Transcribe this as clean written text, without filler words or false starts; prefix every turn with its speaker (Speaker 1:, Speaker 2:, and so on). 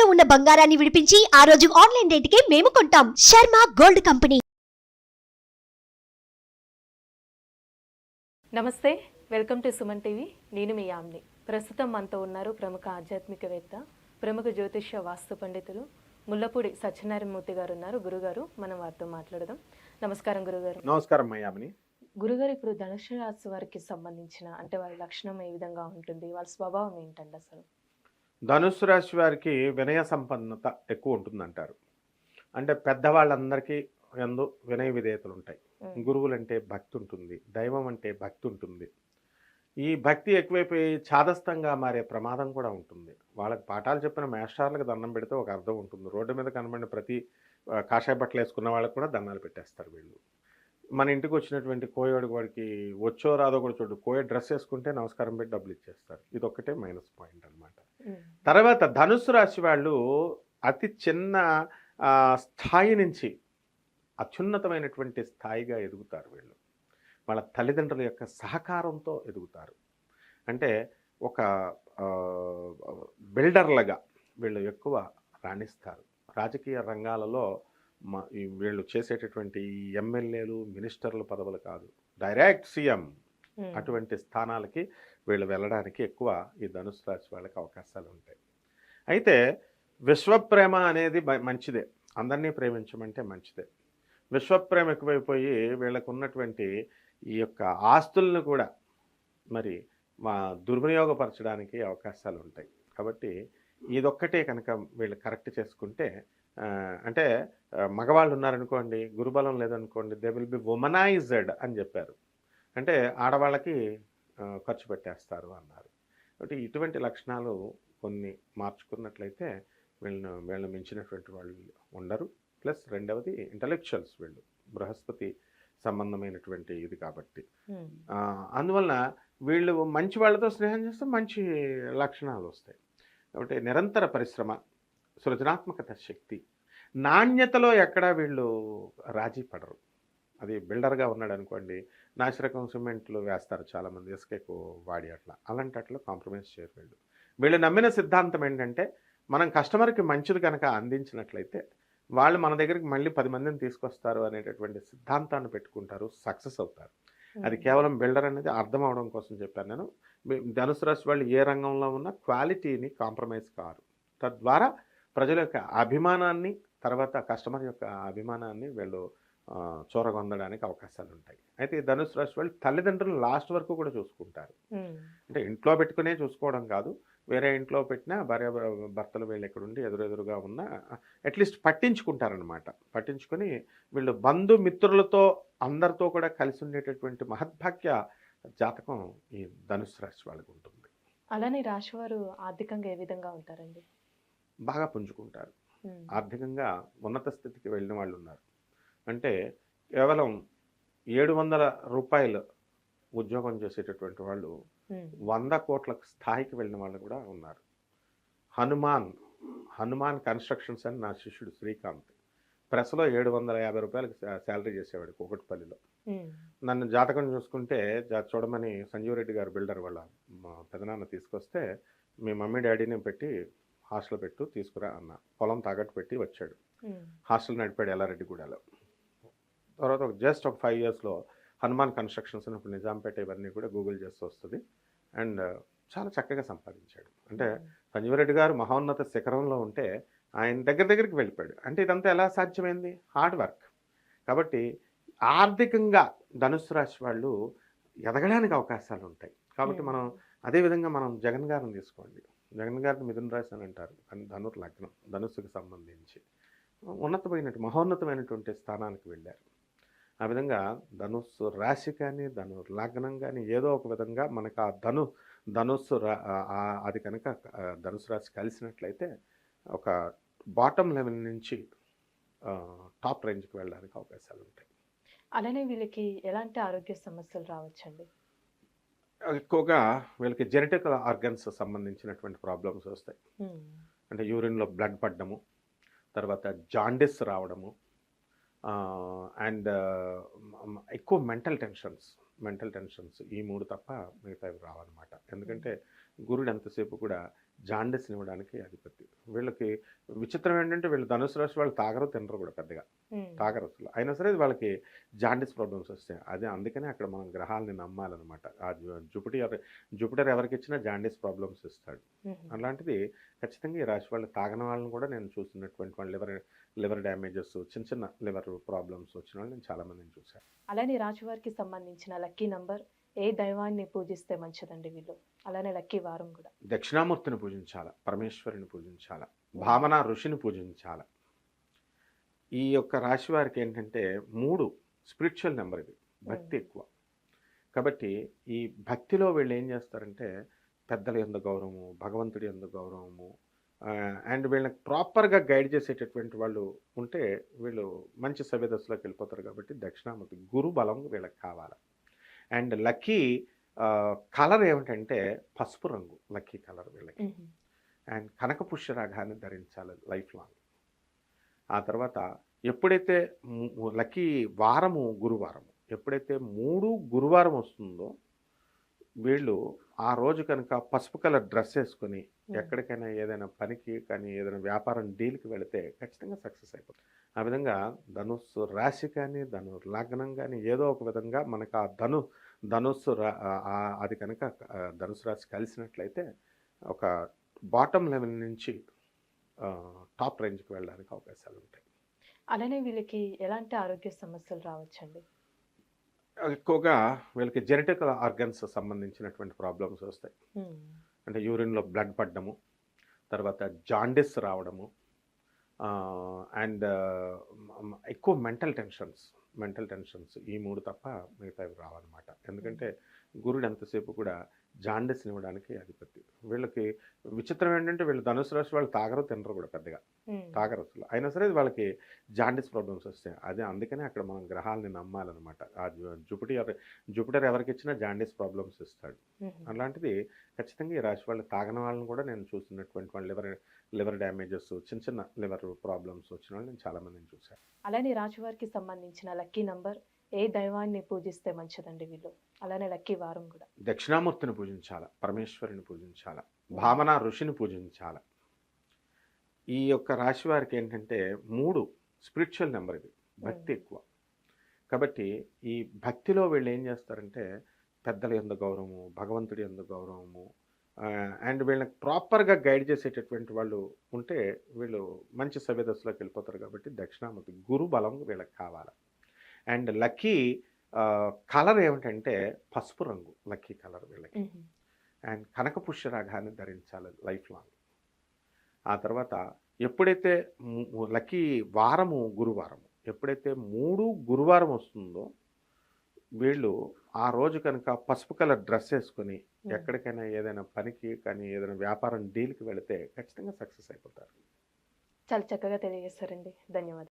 Speaker 1: తాకట్టులో ఉన్న బంగారాన్ని విడిపించి ఆ రోజు ఆన్లైన్ రేటుకే మేము కొంటాం. Sharma gold company.
Speaker 2: నమస్తే, వెల్కమ్ టు సుమన్ టీవీ. నేను మీ యామ్ని. ప్రస్తుతం మనతో ఉన్నారు ప్రముఖ ఆధ్యాత్మికవేత్త, ప్రముఖ జ్యోతిష్య వాస్తు పండితులు ముల్లపూడి సత్యనారాయణమూర్తి గారు ఉన్నారు. గురుగారు, మనం వారితో మాట్లాడదాం. నమస్కారం గురుగారు.
Speaker 3: నమస్కారం యామిని.
Speaker 2: గురుగారు, ఇప్పుడు ధనుసు రాశి వారికి సంబంధించిన అంటే వారి లక్షణం ఏ విధంగా ఉంటుంది, వాళ్ళ స్వభావం ఏంటండి అసలు?
Speaker 3: ధనుస్సు రాశి వారికి వినయ సంపన్నత ఎక్కువ ఉంటుందంటారు. అంటే పెద్దవాళ్ళందరికీ ఎందు వినయ విధేయతలు ఉంటాయి. గురువులంటే భక్తి ఉంటుంది, దైవం అంటే భక్తి ఉంటుంది. ఈ భక్తి ఎక్కువైపోయి చాదస్తంగా మారే ప్రమాదం కూడా ఉంటుంది. వాళ్ళకి పాఠాలు చెప్పిన మేస్టార్లకు దండం పెడితే ఒక అర్థం ఉంటుంది. రోడ్డు మీద కనబడిన ప్రతి కాషాయ బట్టలు వేసుకున్న వాళ్ళకి కూడా దండాలు పెట్టేస్తారు వీళ్ళు. మన ఇంటికి వచ్చినటువంటి కోయోడికి వాడికి వచ్చో రాదో కూడా చూడు, కోయ డ్రెస్ వేసుకుంటే నమస్కారం పెట్టి డబ్బులు ఇచ్చేస్తారు. ఇది ఒక్కటే మైనస్ పాయింట్ అనమాట. తర్వాత ధనుస్సు రాశి వాళ్ళు అతి చిన్న స్థాయి నుంచి అత్యున్నతమైనటువంటి స్థాయిగా ఎదుగుతారు. వీళ్ళు వాళ్ళ తల్లిదండ్రుల యొక్క సహకారంతో ఎదుగుతారు. అంటే ఒక బిల్డర్లుగా వీళ్ళు ఎక్కువ రాణిస్తారు. రాజకీయ రంగాలలో వీళ్ళు చేసేటటువంటి ఎమ్మెల్యేలు, మినిస్టర్ల పదవులు కాదు, డైరెక్ట్ సీఎం అటువంటి స్థానాలకి వీళ్ళు వెళ్ళడానికి ఎక్కువ ఈ ధనుసు రాశి వాళ్ళకి అవకాశాలు ఉంటాయి. అయితే విశ్వప్రేమ అనేది మంచిదే, అందరినీ ప్రేమించమంటే మంచిదే. విశ్వప్రేమ ఎక్కువైపోయి వీళ్ళకు ఉన్నటువంటి ఈ యొక్క ఆస్తులను కూడా మరి దుర్వినియోగపరచడానికి అవకాశాలు ఉంటాయి. కాబట్టి ఇదొక్కటే కనుక వీళ్ళు కరెక్ట్ చేసుకుంటే, అంటే మగవాళ్ళు ఉన్నారనుకోండి, గురుబలం లేదనుకోండి, దే విల్ బి వుమనైజ్డ్ అని చెప్పారు. అంటే ఆడవాళ్ళకి ఖర్చు పెట్టేస్తారు అన్నారు. కాబట్టి ఇటువంటి లక్షణాలు కొన్ని మార్చుకున్నట్లయితే వీళ్ళని మించినటువంటి వాళ్ళు ఉండరు. ప్లస్ రెండవది ఇంటలెక్చువల్స్, వీళ్ళు బృహస్పతి సంబంధమైనటువంటి ఇది కాబట్టి అందువలన వీళ్ళు మంచి వాళ్ళతో స్నేహం చేస్తే మంచి లక్షణాలు వస్తాయి. కాబట్టి నిరంతర పరిశ్రమ, సృజనాత్మకత శక్తి, నాణ్యతలో ఎక్కడా వీళ్ళు రాజీ పడరు. అది బిల్డర్గా ఉన్నాడు అనుకోండి, నాసిరకం సిమెంట్లు వేస్తారు చాలామంది, ఇసుక వాడి అలాంటి కాంప్రమైజ్ చేయరు. వీళ్ళు నమ్మిన సిద్ధాంతం ఏంటంటే, మనం కస్టమర్కి మంచిది కనుక అందించినట్లయితే వాళ్ళు మన దగ్గరికి మళ్ళీ 10 మందిని తీసుకొస్తారు అనేటటువంటి సిద్ధాంతాన్ని పెట్టుకుంటారు, సక్సెస్ అవుతారు. అది కేవలం బిల్డర్ అనేది అర్థం అవడం కోసం చెప్పాను నేను. ధనుసు రాశి వాళ్ళు ఏ రంగంలో ఉన్న క్వాలిటీని కాంప్రమైజ్ కారు. తద్వారా ప్రజల యొక్క అభిమానాన్ని, తర్వాత కస్టమర్ యొక్క అభిమానాన్ని వీళ్ళు చూరగొందడానికి అవకాశాలు ఉంటాయి. అయితే ఈ ధనుసు రాశి వాళ్ళు తల్లిదండ్రులు లాస్ట్ వరకు కూడా చూసుకుంటారు. అంటే ఇంట్లో పెట్టుకునే చూసుకోవడం కాదు, వేరే ఇంట్లో పెట్టినా భార్య భర్తలు వీళ్ళు ఎక్కడుండి ఎదురెదురుగా ఉన్నా అట్లీస్ట్ పట్టించుకుంటారనమాట. పట్టించుకొని వీళ్ళు బంధుమిత్రులతో అందరితో కూడా కలిసి ఉండేటటువంటి మహద్భాగ్య జాతకం ఈ ధనుసు రాశి వాళ్ళకి ఉంటుంది.
Speaker 2: అలానే రాశివారు ఆర్థికంగా ఏ విధంగా ఉంటారండి?
Speaker 3: బాగా పుంజుకుంటారు. ఆర్థికంగా ఉన్నత స్థితికి వెళ్ళిన వాళ్ళు ఉన్నారు. అంటే కేవలం 700 రూపాయలు ఉద్యోగం చేసేటటువంటి వాళ్ళు 100 కోట్ల స్థాయికి వెళ్ళిన వాళ్ళు కూడా ఉన్నారు. హనుమాన్ కన్స్ట్రక్షన్స్ అని నా శిష్యుడు శ్రీకాంత్ ప్రెస్లో 750 రూపాయలకి శాలరీ చేసేవాడు కూకట్పల్లిలో. నన్ను జాతకం చూసుకుంటే చూడమని సంజీవ్ రెడ్డి గారు బిల్డర్ వాళ్ళ పెదనాన్న తీసుకొస్తే, మీ మమ్మీ డాడీని పెట్టి హాస్టల్ పెట్టు తీసుకురా అన్న. పొలం తాకట్టు పెట్టి వచ్చాడు, హాస్టల్ నడిపాడు ఎల్లారెడ్డిగూడలో. తర్వాత జస్ట్ ఒక 5 ఇయర్స్లో హనుమాన్ కన్స్ట్రక్షన్స్ అని ఇప్పుడు నిజాంపేట ఇవన్నీ కూడా గూగుల్ చేస్తూ వస్తుంది. అండ్ చాలా చక్కగా సంపాదించాడు. అంటే సంజీవ్ రెడ్డి గారు మహోన్నత శిఖరంలో ఉంటే ఆయన దగ్గరికి వెళ్ళిపోయాడు. అంటే ఇదంతా ఎలా సాధ్యమైంది? Hard work. కాబట్టి ఆర్థికంగా ధనుసు రాశి వాళ్ళు ఎదగడానికి అవకాశాలు ఉంటాయి. కాబట్టి మనం అదేవిధంగా మనం జగన్ గారిని తీసుకోండి. జగన్ గారిని మిథున రాశి అని అంటారు, కానీ లగ్నం ధనుస్సుకు సంబంధించి మహోన్నతమైనటువంటి స్థానానికి వెళ్ళారు. ఆ విధంగా ధనుస్సు రాశి కానీ లగ్నం కానీ ఏదో ఒక విధంగా మనకు ఆ ధనుస్సు అది కనుక ధనుసు రాశి కలిసినట్లయితే ఒక బాటమ్ లెవెల్ నుంచి టాప్ రేంజ్కి వెళ్ళడానికి అవకాశాలు ఉంటాయి.
Speaker 2: అలానే వీళ్ళకి ఎలాంటి ఆరోగ్య సమస్యలు రావచ్చండి?
Speaker 3: ఎక్కువగా వీళ్ళకి జెనెటిక్ ఆర్గన్స్ సంబంధించినటువంటి ప్రాబ్లమ్స్ వస్తాయి. అంటే యూరిన్లో బ్లడ్ పడ్డము, తర్వాత జాండిస్ రావడము, అండ్ ఎక్కువ మెంటల్ టెన్షన్స్, ఈ 3 తప్ప మిగతావి రావన్నమాట. ఎందుకంటే గురుడు ఎంతసేపు కూడా జాండీస్ ఇవ్వడానికి అధిపతి. వీళ్ళకి విచిత్రం ఏంటంటే వీళ్ళు ధనుసు రాశి వాళ్ళు తాగరు, తినరు కూడా పెద్దగా. తాగరు అసలు. అయినా సరే వాళ్ళకి జాండీస్ ప్రాబ్లమ్స్ వస్తాయి. అదే అందుకనే అక్కడ మనం గ్రహాలని నమ్మాలన్నమాట. ఆ జూపిటర్ ఎవరికి ఇచ్చినా జాండీస్ ప్రాబ్లమ్స్ ఇస్తాడు. అలాంటిది ఖచ్చితంగా ఈ రాశి వాళ్ళు తాగని వాళ్ళని కూడా నేను చూసినటువంటి వాళ్ళు లివర్ డ్యామేజెస్, చిన్న చిన్న లివర్ ప్రాబ్లమ్స్ వచ్చిన వాళ్ళు నేను చాలామందిని చూశాను.
Speaker 2: అలానే రాశివారికి సంబంధించిన లక్కీ నంబర్, ఏ దైవాన్ని పూజిస్తే మంచిదండి వీళ్ళు? అలానే లక్కీ వారం కూడా.
Speaker 3: దక్షిణామూర్తిని పూజించాల, పరమేశ్వరిని పూజించాల, భావన ఋషిని పూజించాల. ఈ యొక్క రాశి వారికి ఏంటంటే 3 స్పిరిచువల్ నెంబర్ ఇది, భక్తి ఎక్కువ. కాబట్టి ఈ భక్తిలో వీళ్ళు ఏం చేస్తారంటే పెద్దల యందు గౌరవము, భగవంతుడి యందు గౌరవము, అండ్ వీళ్ళకి ప్రాపర్గా గైడ్ చేసేటటువంటి వాళ్ళు ఉంటే వీళ్ళు మంచి సవ్యదశలోకి వెళ్ళిపోతారు. కాబట్టి దక్షిణామూర్తి గురు బలం వీళ్ళకి కావాలి. అండ్ లక్కీ కలర్ ఏమిటంటే పసుపు రంగు లక్కీ కలర్ వీళ్ళకి. అండ్ కనక పుష్యరాగాన్ని ధరించాలి లైఫ్ లాంగ్. ఆ తర్వాత ఎప్పుడైతే లక్కీ వారము గురువారము, ఎప్పుడైతే 3 గురువారం వస్తుందో వీళ్ళు ఆ రోజు కనుక పసుపు కలర్ డ్రెస్ వేసుకొని ఎక్కడికైనా ఏదైనా పనికి కానీ ఏదైనా వ్యాపారం డీల్కి వెళితే ఖచ్చితంగా సక్సెస్ అయిపోతుంది. ఆ విధంగా ధనుస్సు రాశి కానీ లగ్నం కానీ ఏదో ఒక విధంగా మనకు ఆ ధనుస్సు అది కనుక ధనుసు రాశి కలిసినట్లయితే ఒక బాటమ్ లెవెల్ నుంచి టాప్ రేంజ్కి వెళ్ళడానికి అవకాశాలు ఉంటాయి.
Speaker 2: అలానే వీళ్ళకి ఎలాంటి ఆరోగ్య సమస్యలు రావచ్చండి?
Speaker 3: ఎక్కువగా వీళ్ళకి జెనెటిక్ ఆర్గన్స్ సంబంధించినటువంటి ప్రాబ్లమ్స్ వస్తాయి. అంటే యూరిన్లో బ్లడ్ పడ్డము, తర్వాత జాండిస్ రావడము, అండ్ ఎక్కువ మెంటల్ టెన్షన్స్ ఈ 3 తప్ప మిగతావి రావన్నమాట. ఎందుకంటే గురుడు ఎంతసేపు కూడా జాండిస్ని ఇవ్వడానికి అధిపతి. వీళ్ళకి విచిత్రం ఏంటంటే వీళ్ళు ధనుసు రాశి వాళ్ళు తాగరు, తినరు కూడా పెద్దగా. తాగరు అసలు. అయినా సరే వాళ్ళకి జాండీస్ ప్రాబ్లమ్స్ వస్తాయి. అదే అందుకనే అక్కడ మనం గ్రహాలని నమ్మాలన్నమాట. ఆ జూపిటర్ ఎవరికి ఇచ్చినా జాండీస్ ప్రాబ్లమ్స్ ఇస్తాడు. అలాంటిది ఖచ్చితంగా ఈ రాశి వాళ్ళు తాగని వాళ్ళని కూడా నేను చూసినటువంటి వాళ్ళు లివర్ డ్యామేజెస్, చిన్న చిన్న లివర్ ప్రాబ్లమ్స్ వచ్చిన వాళ్ళు నేను చాలామందిని చూశాను.
Speaker 2: అలానే రాశివారికి సంబంధించిన లక్కీ నంబర్, ఏ దైవాన్ని పూజిస్తే మంచిదండి వీళ్ళు? అలానే లక్కీ వారం కూడా.
Speaker 3: దక్షిణామూర్తిని పూజించాల, పరమేశ్వరిని పూజించాల, భావన ఋషిని పూజించాల. ఈ యొక్క రాశి వారికి ఏంటంటే 3 స్పిరిచువల్ నెంబర్ ఇది, భక్తి ఎక్కువ. కాబట్టి ఈ భక్తిలో వీళ్ళు ఏం చేస్తారంటే పెద్దల యందు గౌరవము, భగవంతుడి యందు గౌరవము, అండ్ వీళ్ళకి ప్రాపర్గా గైడ్ చేసేటటువంటి వాళ్ళు ఉంటే వీళ్ళు మంచి సవ్యదశలోకి వెళ్ళిపోతారు. కాబట్టి దక్షిణామూర్తి గురు బలం వీళ్ళకి కావాలి. అండ్ లక్కీ కలర్ ఏమిటంటే పసుపు రంగు లక్కీ కలర్ వీళ్ళకి. అండ్ కనక పుష్యరాగాన్ని ధరించాలి లైఫ్ లాంగ్. ఆ తర్వాత ఎప్పుడైతే లక్కీ వారము గురువారము, ఎప్పుడైతే 3 గురువారం వస్తుందో వీళ్ళు ఆ రోజు కనుక పసుపు కలర్ డ్రెస్ వేసుకొని ఎక్కడికైనా ఏదైనా పనికి కానీ ఏదైనా వ్యాపారం డీల్కి వెళితే ఖచ్చితంగా సక్సెస్ అయిపోతారు.
Speaker 2: చాలా చక్కగా తెలియజేస్తారండి. ధన్యవాదాలు.